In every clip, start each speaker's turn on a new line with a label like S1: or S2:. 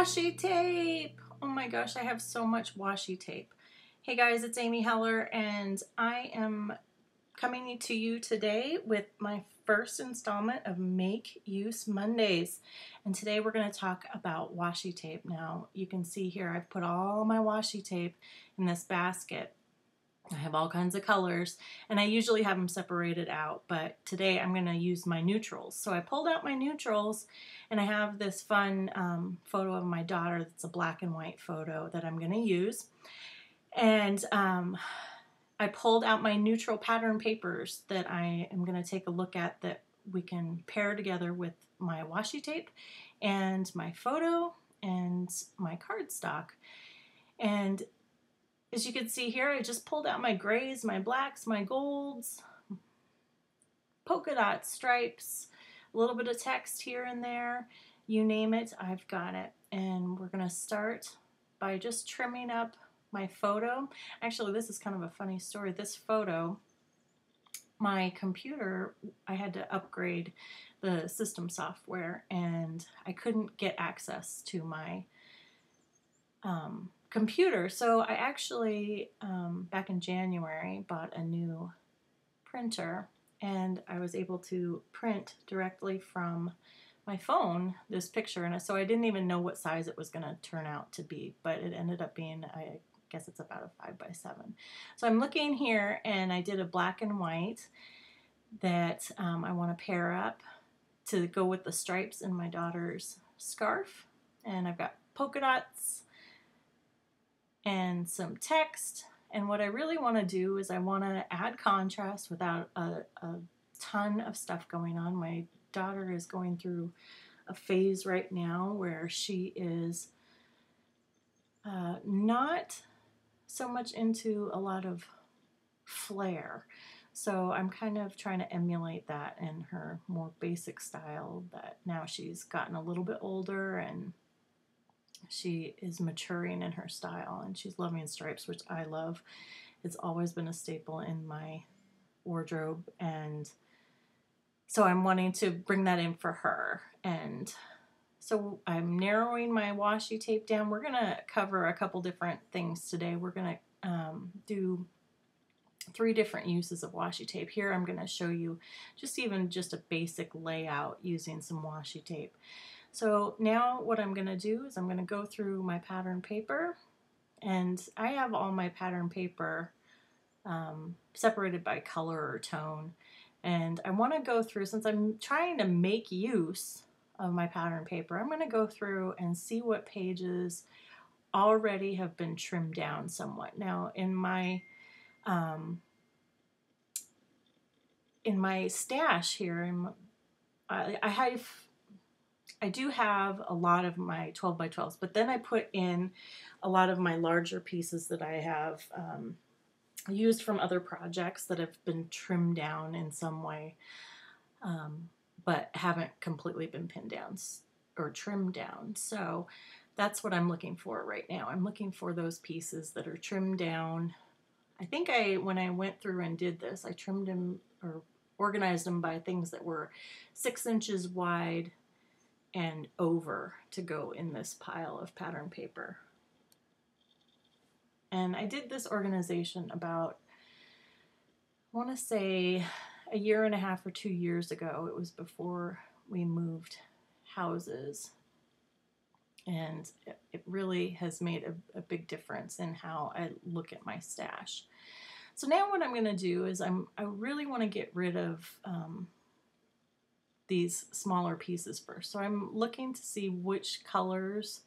S1: Washi tape! Oh my gosh, I have so much washi tape. Hey guys, it's Amy Heller and I am coming to you today with my first installment of Make Use Mondays. And today we're going to talk about washi tape. Now you can see here I've put all my washi tape in this basket. I have all kinds of colors and I usually have them separated out, but today I'm going to use my neutrals. So I pulled out my neutrals and I have this fun photo of my daughter that's a black and white photo that I'm going to use. And I pulled out my neutral pattern papers that I am going to take a look at that we can pair together with my washi tape and my photo and my cardstock. And as you can see here, I just pulled out my grays, my blacks, my golds, polka dot stripes, a little bit of text here and there. You name it, I've got it. And we're going to start by just trimming up my photo. Actually, this is kind of a funny story. This photo, my computer, I had to upgrade the system software and I couldn't get access to my computer. So I actually, back in January, bought a new printer and I was able to print directly from my phone this picture. And so I didn't even know what size it was going to turn out to be, but it ended up being, I guess it's about a 5x7. So I'm looking here and I did a black and white that I want to pair up to go with the stripes in my daughter's scarf. And I've got polka dots and some text, and what I really want to do is I want to add contrast without a ton of stuff going on. My daughter is going through a phase right now where she is not so much into a lot of flair, so I'm kind of trying to emulate that in her more basic style that now she's gotten a little bit older and she is maturing in her style and she's loving stripes, which I love. It's always been a staple in my wardrobe, and so I'm wanting to bring that in for her. And so I'm narrowing my washi tape down. We're going to cover a couple different things today. We're going to do 3 different uses of washi tape. Here I'm going to show you just a basic layout using some washi tape. So now what I'm going to do is I'm going to go through my pattern paper, and I have all my pattern paper separated by color or tone, and I want to go through, since I'm trying to make use of my pattern paper, I'm going to go through and see what pages already have been trimmed down somewhat. Now in my stash here, I do have a lot of my 12x12s, but then I put in a lot of my larger pieces that I have used from other projects that have been trimmed down in some way, but haven't completely been pinned down or trimmed down. So that's what I'm looking for right now. I'm looking for those pieces that are trimmed down. I think when I went through and did this, I trimmed them or organized them by things that were 6 inches wide and over to go in this pile of pattern paper. And I did this organization about, I want to say, a year and a half or 2 years ago. It was before we moved houses, and it really has made a big difference in how I look at my stash. So now what I'm going to do is I really want to get rid of these smaller pieces first. So I'm looking to see which colors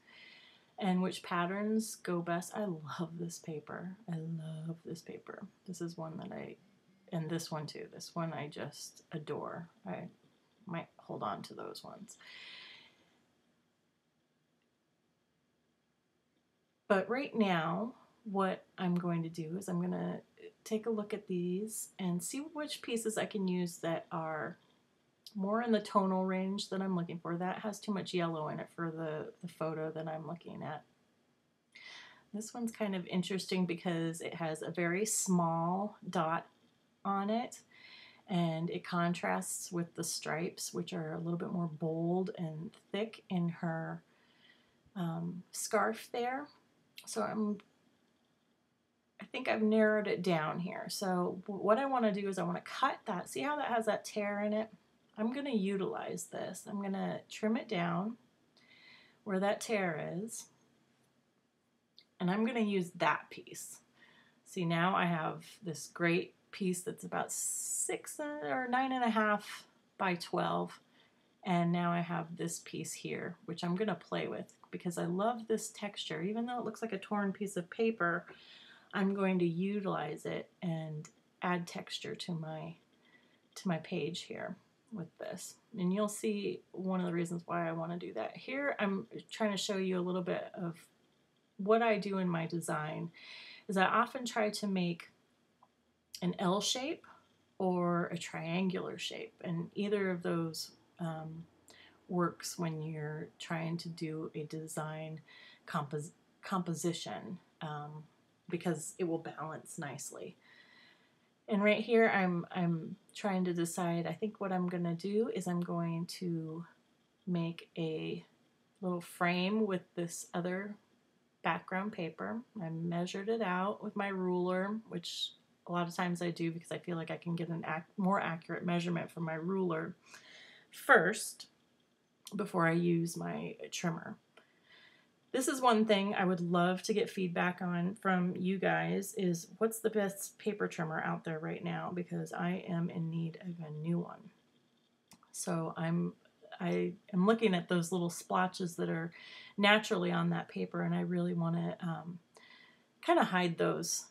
S1: and which patterns go best. I love this paper. I love this paper. This is one that and this one too. This one I just adore. I might hold on to those ones. But right now, what I'm going to do is I'm going to take a look at these and see which pieces I can use that are more in the tonal range that I'm looking for. That has too much yellow in it for the photo that I'm looking at. This one's kind of interesting because it has a very small dot on it, and it contrasts with the stripes, which are a little bit more bold and thick in her scarf there. So I think I've narrowed it down here. So what I want to do is I want to cut that. See how that has that tear in it? I'm going to utilize this. I'm going to trim it down where that tear is. And I'm going to use that piece. See, now I have this great piece that's about 6 or 9.5 by 12. And now I have this piece here, which I'm going to play with because I love this texture. Even though it looks like a torn piece of paper, I'm going to utilize it and add texture to my page here with this. And you'll see one of the reasons why I want to do that. Here I'm trying to show you a little bit of what I do in my design is I often try to make an L shape or a triangular shape, and either of those works when you're trying to do a design composition because it will balance nicely. And right here I'm trying to decide, I think what I'm going to do is I'm going to make a little frame with this other background paper. I measured it out with my ruler, which a lot of times I do because I feel like I can get an more accurate measurement from my ruler first before I use my trimmer. This is one thing I would love to get feedback on from you guys is what's the best paper trimmer out there right now, because I am in need of a new one. So I am looking at those little splotches that are naturally on that paper, and I really want to kind of hide those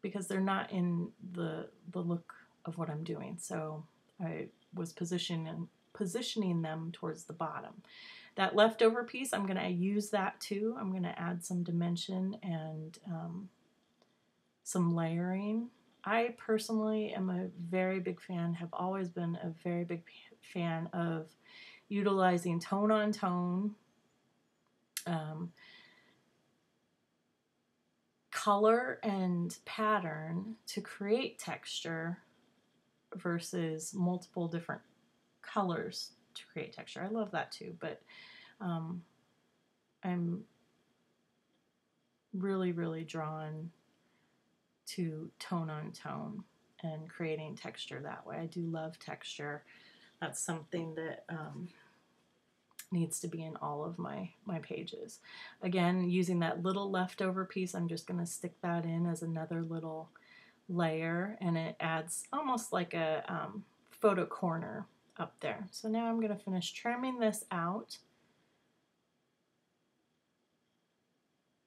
S1: because they're not in the look of what I'm doing. So I was positioning them towards the bottom. That leftover piece, I'm going to use that too. I'm going to add some dimension and some layering. I personally am a very big fan, have always been a very big fan of utilizing tone on tone, color and pattern to create texture versus multiple different colors to create texture. I love that too, but I'm really drawn to tone on tone and creating texture that way. I do love texture. That's something that needs to be in all of my pages. Again, using that little leftover piece, I'm just going to stick that in as another little layer, and it adds almost like a photo corner up there. So now I'm going to finish trimming this out,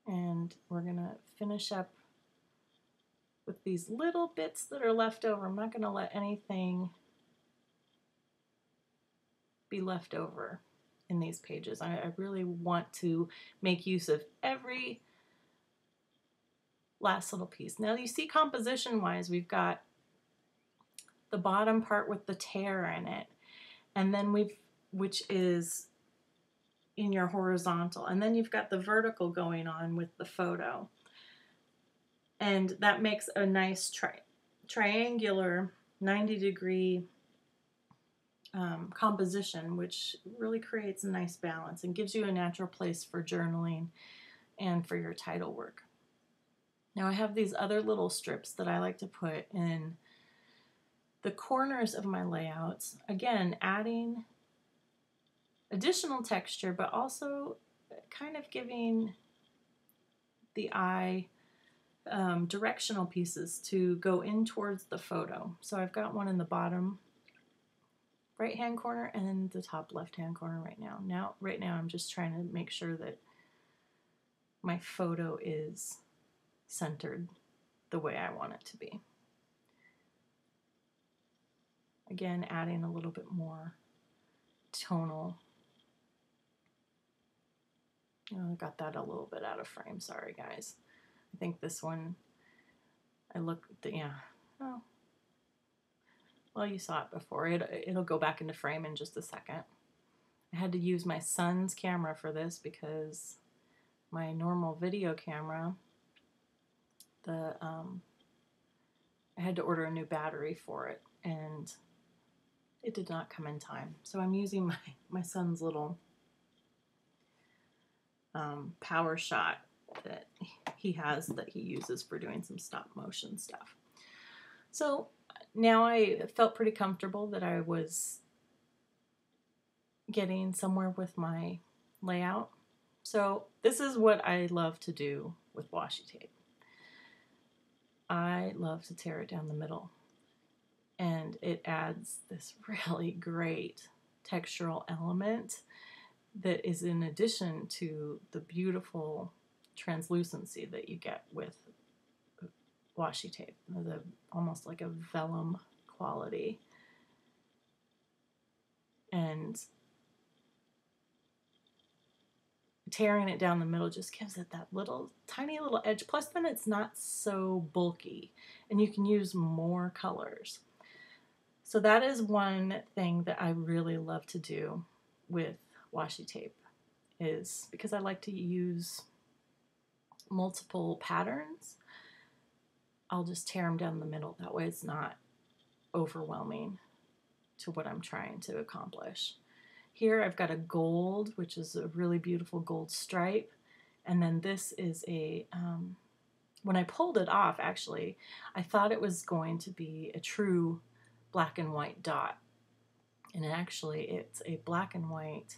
S1: and we're going to finish up with these little bits that are left over. I'm not going to let anything be left over in these pages. I really want to make use of every last little piece. Now you see composition wise, we've got the bottom part with the tear in it, and then which is in your horizontal, and then you've got the vertical going on with the photo, and that makes a nice triangular 90-degree composition, which really creates a nice balance and gives you a natural place for journaling and for your title work. Now I have these other little strips that I like to put in the corners of my layouts, again adding additional texture, but also kind of giving the eye directional pieces to go in towards the photo. So I've got one in the bottom right hand corner and then the top left hand corner right now. Right now I'm just trying to make sure that my photo is centered the way I want it to be. Again, adding a little bit more tonal. I got that a little bit out of frame, sorry guys. I think this one, yeah, oh, well, you saw it before. It'll go back into frame in just a second. I had to use my son's camera for this because my normal video camera, I had to order a new battery for it, and it did not come in time. So I'm using my son's little power shot that he has that he uses for doing some stop motion stuff. So now I felt pretty comfortable that I was getting somewhere with my layout. So this is what I love to do with washi tape. I love to tear it down the middle, and it adds this really great textural element that is in addition to the beautiful translucency that you get with washi tape, almost like a vellum quality. And tearing it down the middle just gives it that little tiny little edge. Plus then it's not so bulky and you can use more colors. So that is one thing that I really love to do with washi tape, is because I like to use multiple patterns. I'll just tear them down the middle. That way it's not overwhelming to what I'm trying to accomplish. Here I've got a gold, which is a really beautiful gold stripe. And then this is a, when I pulled it off, actually, I thought it was going to be a true black and white dot. And actually it's a black and white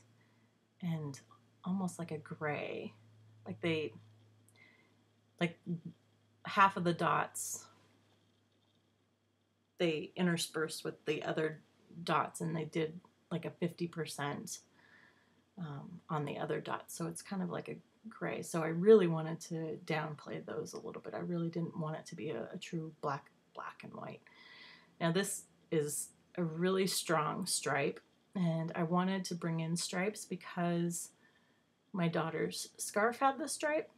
S1: and almost like a gray. Like half of the dots, they interspersed with the other dots, and they did like a 50% on the other dots. So it's kind of like a gray. So I really wanted to downplay those a little bit. I really didn't want it to be a true black and white. Now this is a really strong stripe, and I wanted to bring in stripes because my daughter's scarf had the stripe,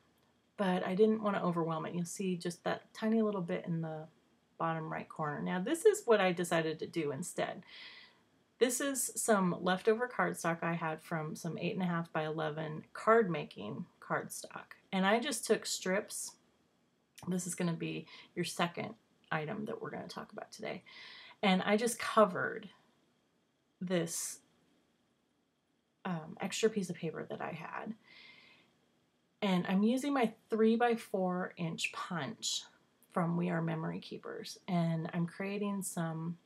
S1: but I didn't want to overwhelm it. You'll see just that tiny little bit in the bottom right corner. Now this is what I decided to do instead. This is some leftover cardstock I had from some 8.5 by 11 card making cardstock. And I just took strips. This is going to be your second item that we're going to talk about today. And I just covered this extra piece of paper that I had. And I'm using my 3x4 inch punch from We Are Memory Keepers. And I'm creating some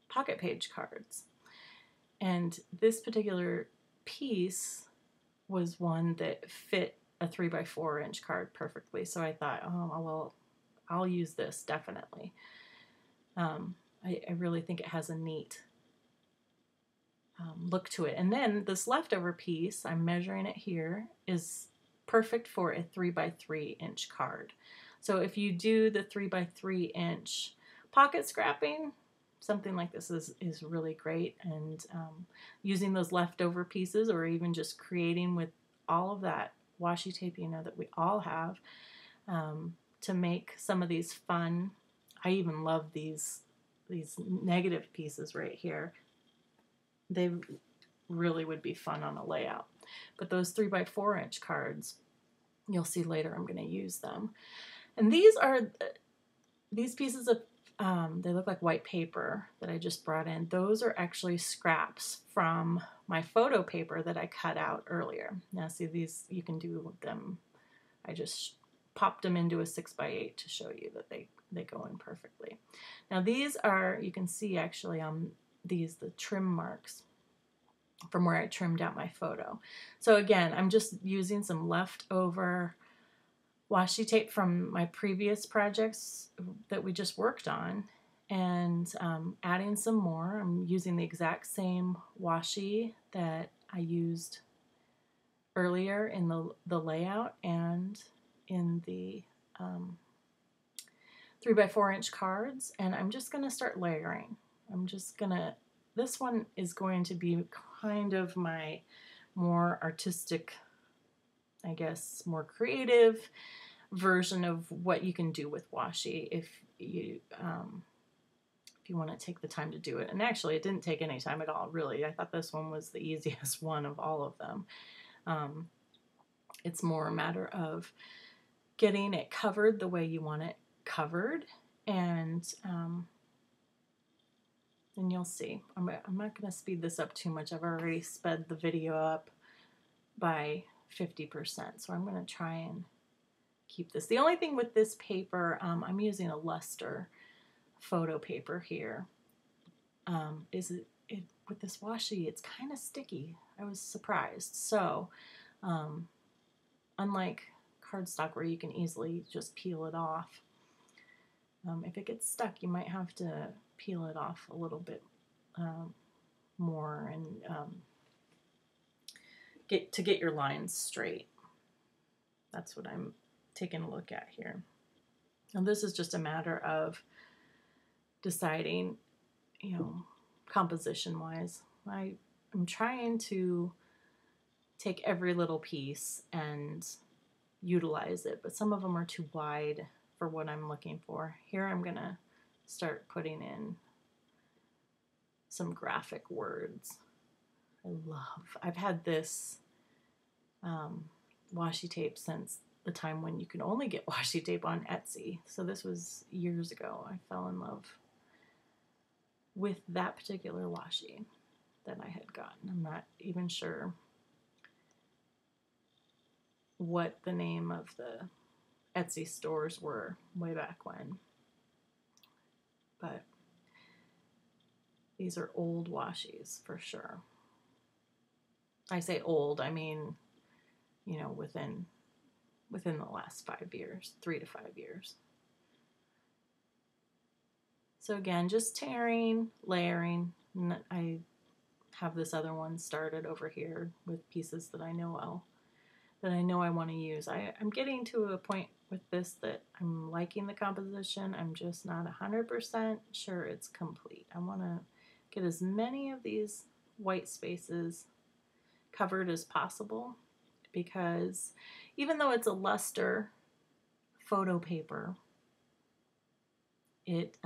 S1: pocket page cards. And this particular piece was one that fit a 3x4 inch card perfectly. So I thought, oh, well, I'll use this definitely. I really think it has a neat look to it. And then this leftover piece, I'm measuring it here, is perfect for a 3x3 inch card. So if you do the 3x3 inch pocket scrapping, something like this is really great. And using those leftover pieces, or even just creating with all of that washi tape, you know, that we all have, to make some of these fun. I even love these negative pieces right here. They really would be fun on a layout. But those 3x4 inch cards, you'll see later I'm going to use them. And these pieces of, they look like white paper that I just brought in. Those are actually scraps from my photo paper that I cut out earlier. Now see, these, you can do them, I just popped them into a 6x8 to show you that they go in perfectly. Now these are, you can see actually on these, the trim marks from where I trimmed out my photo. So again, I'm just using some leftover washi tape from my previous projects that we just worked on, and adding some more. I'm using the exact same washi that I used earlier in the layout and in the 3x4 inch cards, and I'm just going to start layering. This one is going to be kind of my more artistic, I guess, more creative version of what you can do with washi if you want to take the time to do it. And actually, it didn't take any time at all, really. I thought this one was the easiest one of all of them. It's more a matter of getting it covered the way you want it covered, and you'll see. I'm not going to speed this up too much. I've already sped the video up by 50%. So I'm going to try and keep this. The only thing with this paper, I'm using a luster photo paper here, is it with this washi, it's kind of sticky. I was surprised. So unlike cardstock where you can easily just peel it off, if it gets stuck, you might have to peel it off a little bit more and get your lines straight. That's what I'm taking a look at here. And this is just a matter of deciding, composition wise. I'm trying to take every little piece and utilize it, but some of them are too wide for what I'm looking for. Here I'm gonna start putting in some graphic words. I've had this washi tape since the time when you could only get washi tape on Etsy. So this was years ago. I fell in love with that particular washi that I had gotten. I'm not even sure what the name of the Etsy stores were way back when, but these are old washis for sure. I say old, I mean, within the last 5 years, 3 to 5 years. So again, just tearing, layering. I have this other one started over here with pieces that I know I want to use. I'm getting to a point with this that I'm liking the composition. I'm just not 100% sure it's complete. I want to get as many of these white spaces covered as possible, because even though it's a luster photo paper, it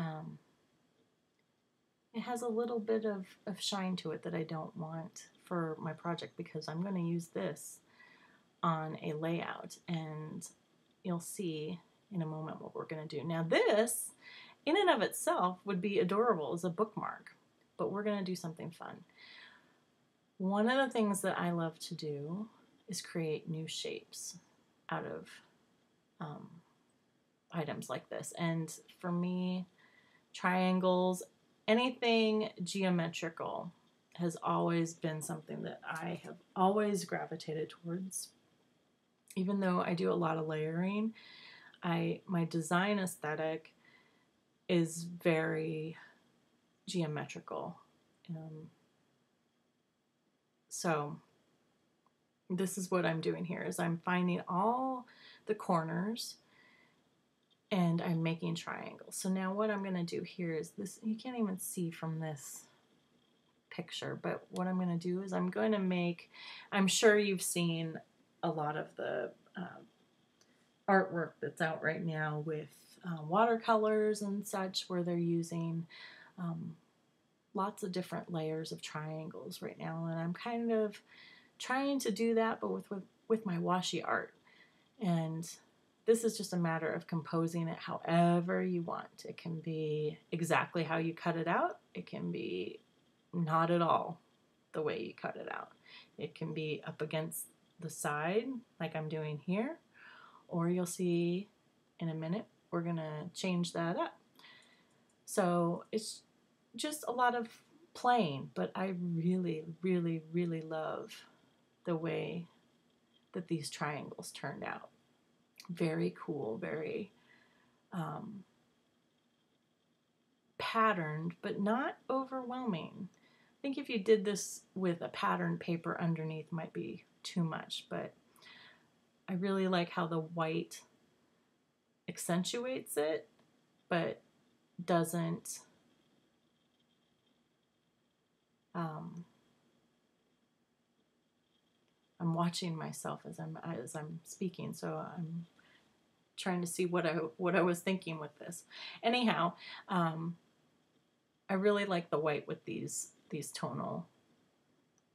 S1: has a little bit of shine to it that I don't want for my project, because I'm going to use this on a layout, and you'll see in a moment what we're going to do. Now this, in and of itself, would be adorable as a bookmark, but we're going to do something fun. One of the things that I love to do is create new shapes out of items like this. And for me, triangles, anything geometrical has always been something that I have always gravitated towards. Even though I do a lot of layering, my design aesthetic is very geometrical. So this is what I'm doing here, is I'm finding all the corners and I'm making triangles. So now what I'm going to do here is this, you can't even see from this picture, but what I'm going to do is I'm going to make, I'm sure you've seen a lot of the artwork that's out right now with watercolors and such, where they're using lots of different layers of triangles right now, and I'm kind of trying to do that, but with my washi art. And this is just a matter of composing it however you want. It can be exactly how you cut it out. It can be not at all the way you cut it out. It can be up against the side like I'm doing here, or you'll see in a minute we're gonna change that up. So it's just a lot of playing, but I really, really, really love the way that these triangles turned out. Very cool, very patterned, but not overwhelming. I think if you did this with a patterned paper underneath might be too much, but I really like how the white accentuates it, but doesn't I'm watching myself as I'm speaking, so I'm trying to see what I was thinking with this. Anyhow, I really like the white with these tonal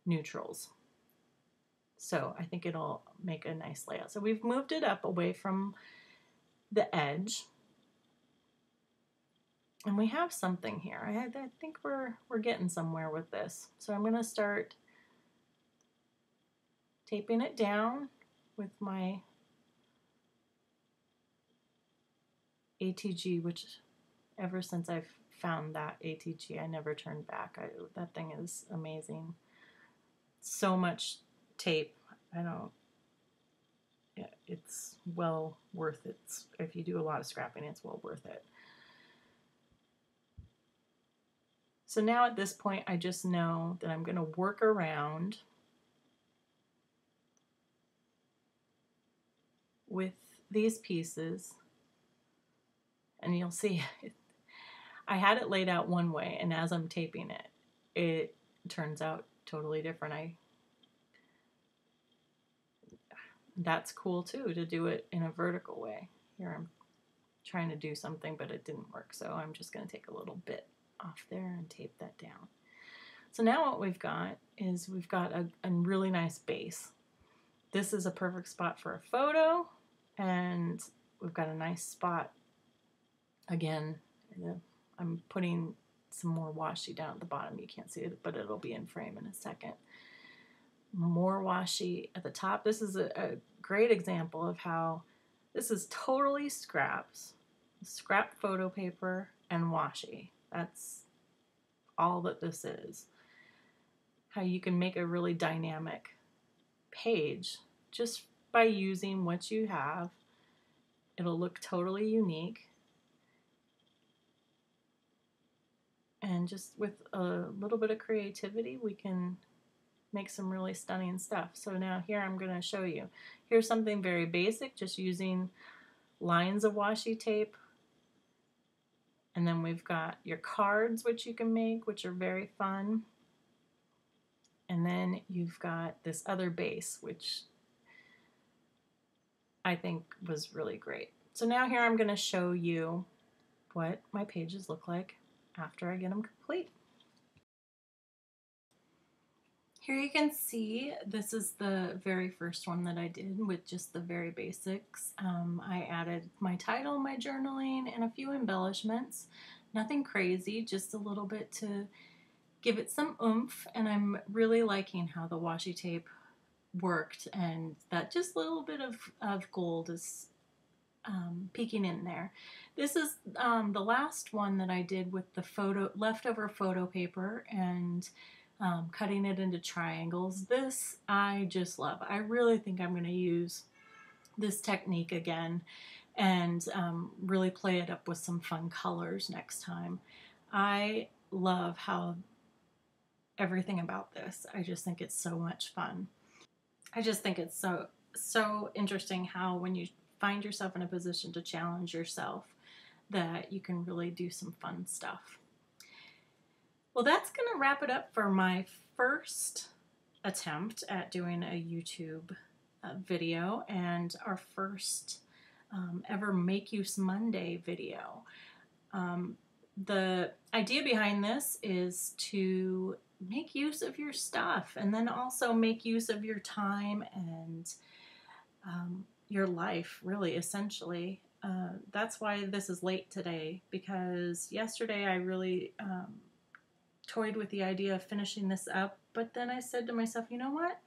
S1: neutrals. So I think it'll make a nice layout. So we've moved it up away from the edge. And we have something here. I think we're getting somewhere with this. So I'm going to start taping it down with my ATG, which ever since I've found that ATG, I never turned back. That thing is amazing. So much tape. Yeah, it's well worth it. If you do a lot of scrapping, it's well worth it. So now at this point, I just know that I'm going to work around with these pieces, and you'll see I had it laid out one way, and as I'm taping it, it turns out totally different. That's cool too, to do it in a vertical way. Here I'm trying to do something, but it didn't work, so I'm just going to take a little bit off there and tape that down. So now what we've got is we've got a really nice base. This is a perfect spot for a photo, and we've got a nice spot. Again, I'm putting some more washi down at the bottom. You can't see it, but it'll be in frame in a second. More washi at the top. This is a great example of how this is totally scraps, scrap photo paper and washi. That's all that this is. How you can make a really dynamic page just by using what you have. It'll look totally unique. And just with a little bit of creativity, we can make some really stunning stuff. So now here I'm going to show you. Here's something very basic, just using lines of washi tape. And then we've got your cards, which you can make, which are very fun. And then you've got this other base, which I think was really great. So now here I'm going to show you what my pages look like after I get them complete. Here you can see this is the very first one that I did with just the very basics. I added my title, my journaling, and a few embellishments. Nothing crazy, just a little bit to give it some oomph, and I'm really liking how the washi tape worked, and that just little bit of gold is peeking in there. This is the last one that I did with the leftover photo paper and cutting it into triangles. This I just love. I really think I'm going to use this technique again and really play it up with some fun colors next time. I love how everything about this. I just think it's so much fun. I just think it's so interesting how when you find yourself in a position to challenge yourself that you can really do some fun stuff. Well, that's going to wrap it up for my first attempt at doing a YouTube video and our first ever Make Use Monday video. The idea behind this is to make use of your stuff and then also make use of your time and your life, really, essentially. That's why this is late today, because yesterday I really toyed with the idea of finishing this up, but then I said to myself, you know what?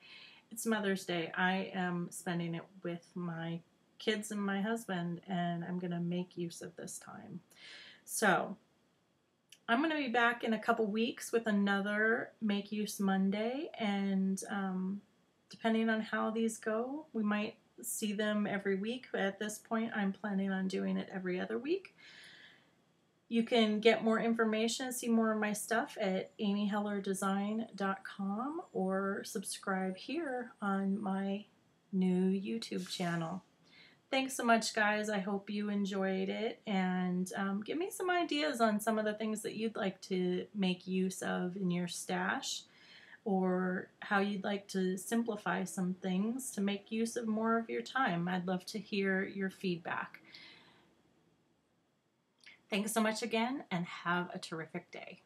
S1: It's Mother's Day. I am spending it with my kids and my husband, and I'm going to make use of this time. So I'm going to be back in a couple weeks with another Make Use Monday, and depending on how these go, we might see them every week. At this point, I'm planning on doing it every other week. You can get more information, see more of my stuff at amyhellerdesign.com or subscribe here on my new YouTube channel. Thanks so much, guys. I hope you enjoyed it, and give me some ideas on some of the things that you'd like to make use of in your stash, or how you'd like to simplify some things to make use of more of your time. I'd love to hear your feedback. Thanks so much again, and have a terrific day.